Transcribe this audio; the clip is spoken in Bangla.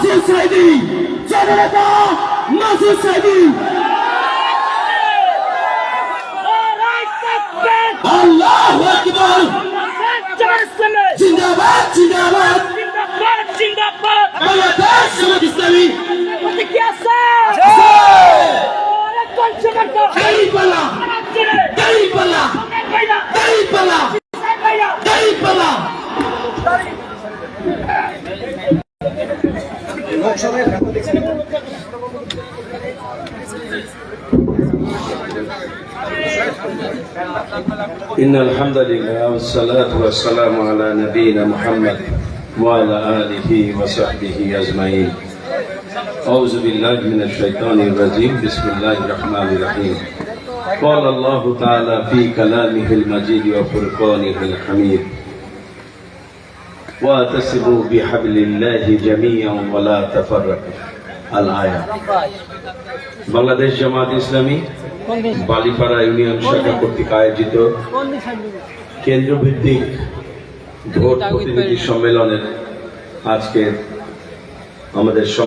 মাসুদ সাইদি, জননেতা মাসুদ সাইদি। আল্লাহু আকবার। জিন্দাবাদ জিন্দাবাদ জিন্দাবাদ। বাংলাদেশ জামাত ইসলামী দাঁড়িপাল্লা দাঁড়িপাল্লা দাঁড়িপাল্লা দাঁড়িপাল্লা। إن الحمد لله والصلاة والسلام على نبينا محمد وعلى آله وصحبه أجمعين. أعوذ بالله من الشيطان الرجيم. بسم الله الرحمن الرحيم. قال الله تعالى في كلامه المجيد وفرقانه الحميد واعتصموا بحبل الله جميعا ولا تفرقوا. الآية. বাংলাদেশ জামাত ইসলামী বালিপাড়া ইউনিয়ন শাখা কর্তৃক আয়োজিত কেন্দ্রভিত্তিক ভোট প্রতিনিধি সম্মেলনের আজকে আমাদের